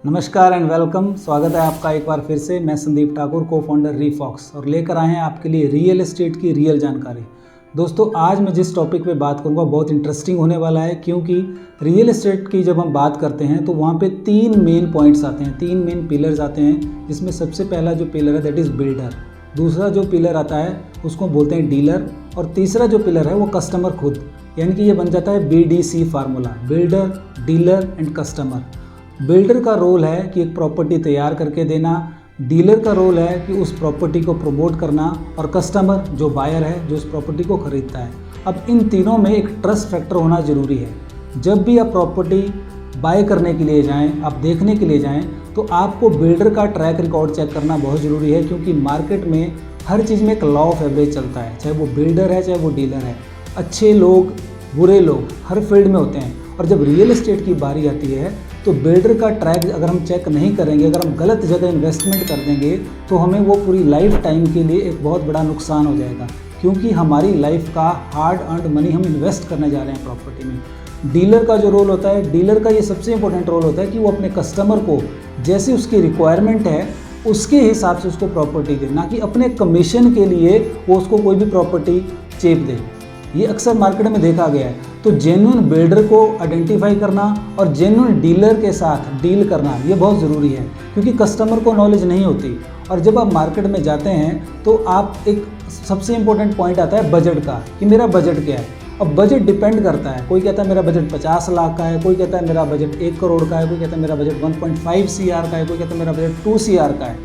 नमस्कार and welcome. स्वागत है आपका एक बार फिर से। मैं संदीप ठाकुर, को फाउंडर रीफॉक्स, और लेकर आए हैं आपके लिए रियल एस्टेट की रियल जानकारी। दोस्तों, आज मैं जिस टॉपिक पे बात करूंगा बहुत इंटरेस्टिंग होने वाला है, क्योंकि रियल एस्टेट की जब हम बात करते हैं तो वहाँ पे तीन मेन पॉइंट्स आते हैं, तीन मेन पिलर्स आते हैं, जिसमें सबसे पहला जो पिलर है दैट इज़ बिल्डर। दूसरा जो पिलर आता है उसको बोलते हैं डीलर, और तीसरा जो पिलर है वो कस्टमर खुद, यानी कि ये बन जाता है BDC formula, builder, dealer and customer. Builder का रोल है कि एक प्रॉपर्टी तैयार करके देना, डीलर का रोल है कि उस प्रॉपर्टी को प्रमोट करना, और कस्टमर जो बायर है जो उस प्रॉपर्टी को खरीदता है। अब इन तीनों में एक ट्रस्ट फैक्टर होना ज़रूरी है। जब भी आप प्रॉपर्टी बाय करने के लिए जाएं, आप देखने के लिए जाएं, तो आपको बिल्डर का ट्रैक रिकॉर्ड चेक करना बहुत ज़रूरी है, क्योंकि मार्केट में हर चीज़ में एक लॉ ऑफ एवरेज चलता है, चाहे वो बिल्डर है चाहे वो डीलर है। अच्छे लोग, बुरे लोग हर फील्ड में होते हैं, और जब रियल एस्टेट की बारी आती है तो बिल्डर का ट्रैक अगर हम चेक नहीं करेंगे, अगर हम गलत जगह इन्वेस्टमेंट कर देंगे, तो हमें वो पूरी लाइफ टाइम के लिए एक बहुत बड़ा नुकसान हो जाएगा, क्योंकि हमारी लाइफ का हार्ड अर्नड मनी हम इन्वेस्ट करने जा रहे हैं प्रॉपर्टी में। डीलर का जो रोल होता है, डीलर का ये सबसे इंपॉर्टेंट रोल होता है कि वो अपने कस्टमर को जैसे उसकी रिक्वायरमेंट है उसके हिसाब से उसको प्रॉपर्टी दे, ना कि अपने कमीशन के लिए वो उसको कोई भी प्रॉपर्टी चेप दे। ये अक्सर मार्केट में देखा गया है। तो जेन्युइन बिल्डर को आइडेंटिफाई करना और जेन्युइन डीलर के साथ डील करना ये बहुत ज़रूरी है, क्योंकि कस्टमर को नॉलेज नहीं होती। और जब आप मार्केट में जाते हैं तो आप एक सबसे इम्पोर्टेंट पॉइंट आता है बजट का, कि मेरा बजट क्या है। अब बजट डिपेंड करता है, कोई कहता है मेरा बजट 50 लाख का है, कोई कहता है मेरा बजट 1 करोड़ का है, कोई कहता है मेरा बजट 1.5 CR का है, कोई कहता है मेरा बजट 2 CR का है।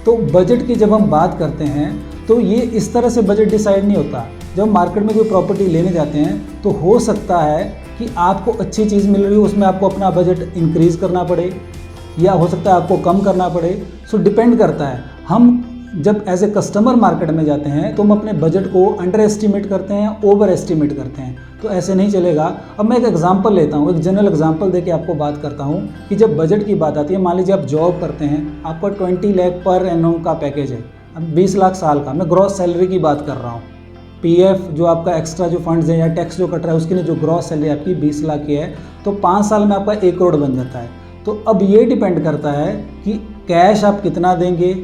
तो बजट की जब हम बात करते हैं तो ये इस तरह से बजट डिसाइड नहीं होता। जब मार्केट में कोई प्रॉपर्टी लेने जाते हैं तो हो सकता है कि आपको अच्छी चीज़ मिल रही हो, उसमें आपको अपना बजट इंक्रीज़ करना पड़े, या हो सकता है आपको कम करना पड़े। सो डिपेंड करता है। हम जब एज ए कस्टमर मार्केट में जाते हैं तो हम अपने बजट को अंडर एस्टिमेट करते हैं, ओवर एस्टिमेट करते हैं, तो ऐसे नहीं चलेगा। अब मैं एक एग्जांपल लेता हूँ, एक जनरल एग्जांपल देके आपको बात करता हूँ कि जब बजट की बात आती है, मान लीजिए आप जॉब करते हैं, आपका 20 लाख पर एनम का पैकेज है, अब 20 लाख साल का, मैं ग्रॉस सैलरी की बात कर रहा हूँ। PF जो आपका एक्स्ट्रा जो फंड्स हैं या टैक्स जो कट रहा है उसके लिए जो ग्रॉस सैलरी आपकी 20 लाख की है, तो 5 साल में आपका 1 करोड़ बन जाता है। तो अब ये डिपेंड करता है कि कैश आप कितना देंगे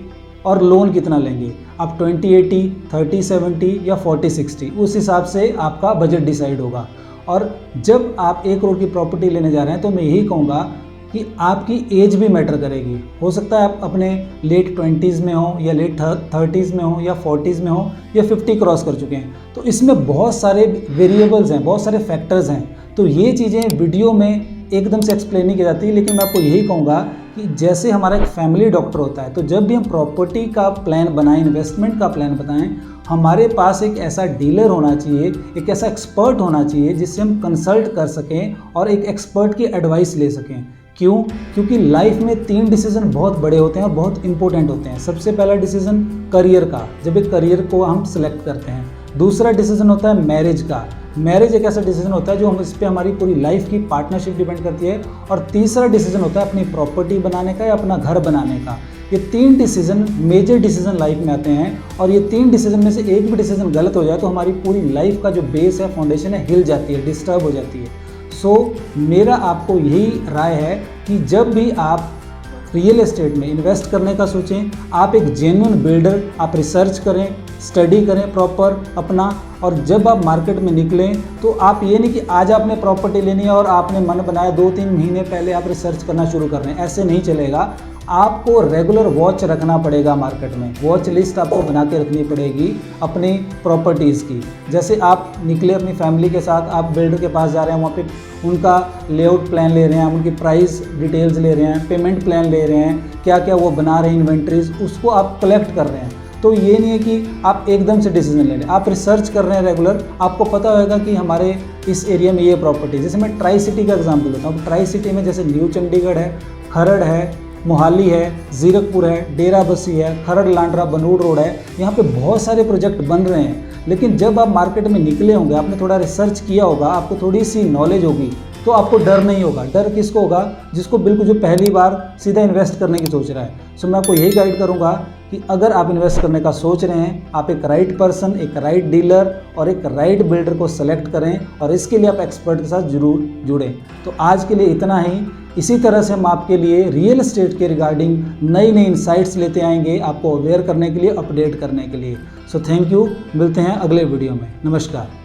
और लोन कितना लेंगे। आप 20-80, 30-70 या 40-60, उस हिसाब से आपका बजट डिसाइड होगा। और जब आप 1 करोड़ की प्रॉपर्टी लेने जा रहे हैं तो मैं यही कहूँगा कि आपकी एज भी मैटर करेगी। हो सकता है आप अपने लेट 20s में हो, या लेट 30s में हो, या 40s में हो, या 50 क्रॉस कर चुके हैं। तो इसमें बहुत सारे वेरिएबल्स हैं, बहुत सारे फैक्टर्स हैं। तो ये चीज़ें वीडियो में एकदम से एक्सप्लेन नहीं की जाती, लेकिन मैं आपको यही कहूँगा कि जैसे हमारा एक फैमिली डॉक्टर होता है, तो जब भी हम प्रॉपर्टी का प्लान बनाएं, इन्वेस्टमेंट का प्लान बताएं, हमारे पास एक ऐसा डीलर होना चाहिए, एक ऐसा एक्सपर्ट होना चाहिए जिससे हम कंसल्ट कर सकें और एक एक्सपर्ट की एडवाइस ले सकें। क्यों? क्योंकि लाइफ में 3 डिसीजन बहुत बड़े होते हैं और बहुत इंपॉर्टेंट होते हैं। सबसे पहला डिसीजन करियर का, जब एक करियर को हम सिलेक्ट करते हैं। दूसरा डिसीजन होता है मैरिज का, मैरिज एक ऐसा डिसीजन होता है जो हम इस पर हमारी पूरी लाइफ की पार्टनरशिप डिपेंड करती है। और तीसरा डिसीजन होता है अपनी प्रॉपर्टी बनाने का या अपना घर बनाने का। ये 3 डिसीजन मेजर डिसीजन लाइफ में आते हैं, और ये 3 डिसीजन में से एक भी डिसीजन गलत हो जाए तो हमारी पूरी लाइफ का जो बेस है, फाउंडेशन है, हिल जाती है, डिस्टर्ब हो जाती है। सो मेरा आपको यही राय है कि जब भी आप रियल एस्टेट में इन्वेस्ट करने का सोचें, आप एक जेन्युइन बिल्डर, आप रिसर्च करें, स्टडी करें प्रॉपर अपना, और जब आप मार्केट में निकलें तो आप ये नहीं कि आज आपने प्रॉपर्टी लेनी है और आपने मन बनाया 2-3 महीने पहले आप रिसर्च करना शुरू कर रहे हैं, ऐसे नहीं चलेगा। आपको रेगुलर वॉच रखना पड़ेगा मार्केट में, वॉच लिस्ट आपको बना के रखनी पड़ेगी अपनी प्रॉपर्टीज़ की। जैसे आप निकले अपनी फैमिली के साथ, आप बिल्डर के पास जा रहे हैं, वहाँ पे उनका लेआउट प्लान ले रहे हैं, उनकी प्राइस डिटेल्स ले रहे हैं, पेमेंट प्लान ले रहे हैं, क्या क्या वो बना रहे हैं इन्वेंट्रीज, उसको आप कलेक्ट कर रहे हैं। तो ये नहीं है कि आप एकदम से डिसीजन ले लें, आप रिसर्च कर रहे हैं रेगुलर। आपको पता होगा कि हमारे इस एरिया में ये प्रॉपर्टी, जैसे मैं ट्राई सिटी का एग्जांपल देता हूँ। ट्राई सिटी में जैसे न्यू चंडीगढ़ है, खरड़ है, मोहाली है, जीरकपुर है, डेरा बस्सी है, खरड़ लांडरा बनूड़ रोड है, यहाँ पे बहुत सारे प्रोजेक्ट बन रहे हैं। लेकिन जब आप मार्केट में निकले होंगे, आपने थोड़ा रिसर्च किया होगा, आपको थोड़ी सी नॉलेज होगी, तो आपको डर नहीं होगा। डर किसको होगा? जिसको बिल्कुल जो पहली बार सीधा इन्वेस्ट करने की सोच रहा है। सो मैं आपको यही गाइड करूंगा कि अगर आप इन्वेस्ट करने का सोच रहे हैं, आप एक राइट पर्सन, एक राइट डीलर और एक राइट बिल्डर को सेलेक्ट करें, और इसके लिए आप एक्सपर्ट के साथ जरूर जुड़ें। तो आज के लिए इतना ही। इसी तरह से हम आपके लिए रियल एस्टेट के रिगार्डिंग नई नई इंसाइट्स लेते आएंगे, आपको अवेयर करने के लिए, अपडेट करने के लिए। सो थैंक यू, मिलते हैं अगले वीडियो में। नमस्कार।